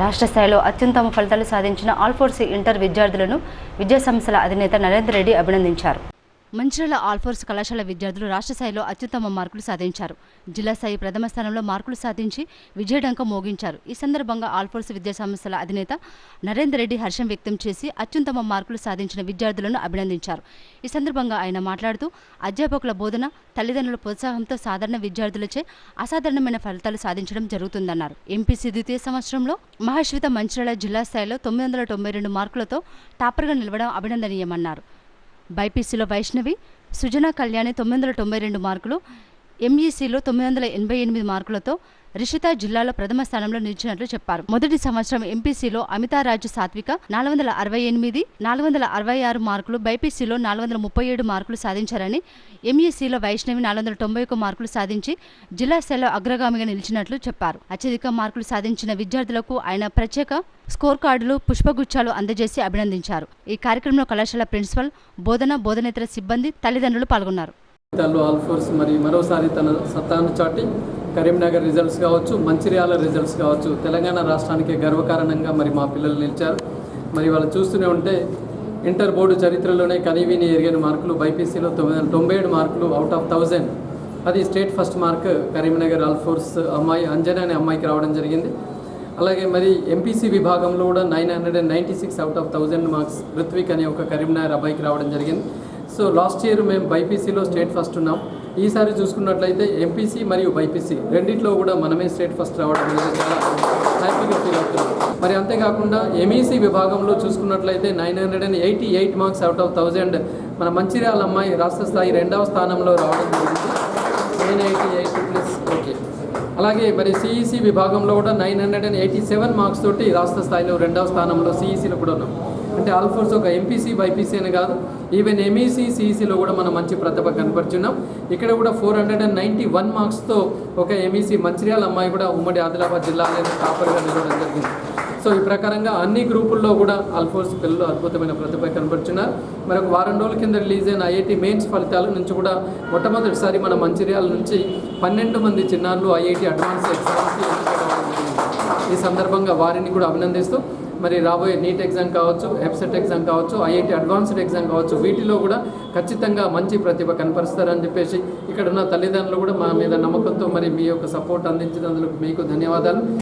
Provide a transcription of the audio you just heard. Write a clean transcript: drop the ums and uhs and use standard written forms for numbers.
రాష్ట్ర స్థాయిలో అత్యుత్తమ ఫలితాలు సాధించిన ఆల్ఫోర్స్ ఇంటర్ విద్యార్థులను విద్యాసంస్థల అధినేత నరేందర్ రెడ్డి అభినందించారు. మంచిర్యాల ఆల్ఫోర్స్ కళాశాల విద్యార్థులు రాష్ట్ర స్థాయిలో అత్యుత్తమ మార్కులు సాధించారు. జిల్లా స్థాయి ప్రథమ స్థానంలో మార్కులు సాధించి విజయడంక మోగించారు. ఈ సందర్భంగా ఆల్ఫోర్స్ విద్యాసంస్థల అధినేత నరేందర్ రెడ్డి హర్షం వ్యక్తం చేసి అత్యుత్తమ మార్కులు సాధించిన విద్యార్థులను అభినందించారు. ఈ సందర్భంగా ఆయన మాట్లాడుతూ అధ్యాపకుల బోధన, తల్లిదండ్రుల ప్రోత్సాహంతో సాధారణ విద్యార్థులచే అసాధారణమైన ఫలితాలు సాధించడం జరుగుతుందన్నారు. ఎంపీసీ ద్వితీయ సంవత్సరంలో మహాశ్విత మంచిర్యాల జిల్లా స్థాయిలో 992 మార్కులతో టాపర్గా నిలవడం అభినందనీయమన్నారు. బైపీసీలో వైష్ణవి, సుజనా కళ్యాణి 992 మార్కులు, ఎంఈసీలో 988 మార్కులతో రిషిత జిల్లాలో ప్రథమ స్థానంలో నిలిచినట్లు చెప్పారు. మొదటి సంవత్సరం ఎంపీసీలో అమితారాజ్ సాత్విక 468, 466 మార్కులు, బైపీసీలో 437 మార్కులు సాధించారని, ఎంఈసీలో వైష్ణవి 491 మార్కులు సాధించి జిల్లా స్థాయిలో అగ్రగామిగా నిలిచినట్లు చెప్పారు. అత్యధిక మార్కులు సాధించిన విద్యార్థులకు ఆయన ప్రత్యేక స్కోర్ కార్డులు, పుష్పగుచ్చాలు అందజేసి అభినందించారు. ఈ కార్యక్రమంలో కళాశాల ప్రిన్సిపల్, బోధనేతర సిబ్బంది, తల్లిదండ్రులు పాల్గొన్నారు. ఆల్ఫోర్స్ మరి మరోసారి తన సత్తాను చాటి కరీంనగర్ రిజల్ట్స్ కావచ్చు, మంచిర్యాల రిజల్ట్స్ కావచ్చు, తెలంగాణ రాష్ట్రానికి గర్వకారణంగా మరి మా పిల్లలు నిలిచారు. మరి వాళ్ళు చూస్తూనే ఉంటే ఇంటర్ బోర్డు చరిత్రలోనే కనీవిని ఎరిగిన మార్కులు, బైపీసీలో 997 మార్కులు అవుట్ ఆఫ్ 1000. అది state first mark Karimnagar Alphores అమ్మాయి అంజనా అనే అమ్మాయికి రావడం జరిగింది. అలాగే మరి ఎంపీసీ విభాగంలో కూడా 996 అవుట్ ఆఫ్ 1000 మార్క్స్ ఋత్విక్ అనే ఒక కరీంనగర్ అబ్బాయికి రావడం జరిగింది. సో లాస్ట్ ఇయర్ మేము బైపీసీలో స్టేట్ ఫస్ట్ ఉన్నాం. ఈసారి చూసుకున్నట్లయితే ఎంపీసీ మరియు బైపీసీ రెండిట్లో కూడా మనమే స్టేట్ ఫస్ట్ రావడం అనేది చాలా హ్యాపీగా ఫీల్ అవుతున్నాం. మరి అంతేకాకుండా ఎంఈసీ విభాగంలో చూసుకున్నట్లయితే 988 మార్క్స్ అవుట్ ఆఫ్ 1000 మన మంచిర్యాల అమ్మాయి రాష్ట్ర స్థాయి 2వ స్థానంలో రావడం జరిగింది. 988 ప్లస్ ఓకే. అలాగే మరి సిఈసీ విభాగంలో కూడా 987 మార్క్స్ తోటి రాష్ట్ర స్థాయిలో 2వ స్థానంలో సిఈసీలో కూడా ఉన్నాం. అంటే ఆల్ఫోర్స్ ఒక ఎంపీసీ బైపీసీ అని కాదు, ఈవెన్ ఎంఈసీ సిఈసీలో కూడా మనం మంచి ప్రతిభ కనపరుచున్నాం. ఇక్కడ కూడా 491 మార్క్స్తో ఒక ఎంఈసీ మంచిర్యాల అమ్మాయి కూడా ఉమ్మడి ఆదిలాబాద్ జిల్లాలో టాపర్గా నిలవడం జరిగింది. సో ఈ ప్రకారంగా అన్ని గ్రూపుల్లో కూడా ఆల్ఫోర్స్ పిల్లలు అద్భుతమైన ప్రతిభ కనపరుచున్నారు. మరి ఒక వారం రోజుల కింద రిలీజ్ అయిన ఐఐటి మెయిన్స్ ఫలితాల నుంచి కూడా మొట్టమొదటిసారి మన మంచిర్యాల నుంచి 12 మంది చిన్నారులు ఐఐటి అడ్వాన్స్ ఎగ్జామ్స్కి ఈ సందర్భంగా వారిని కూడా అభినందిస్తూ మరి రాబోయే నీట్ ఎగ్జామ్ కావచ్చు, ఎఫ్సెట్ ఎగ్జామ్ కావచ్చు, ఐఐటి అడ్వాన్స్డ్ ఎగ్జామ్ కావచ్చు, వీటిలో కూడా ఖచ్చితంగా మంచి ప్రతిభ కనపరుస్తారని చెప్పేసి ఇక్కడ ఉన్న తల్లిదండ్రులు కూడా మా మీద నమ్మకంతో మరి మీ యొక్క సపోర్ట్ అందించినందుకు మీకు ధన్యవాదాలు.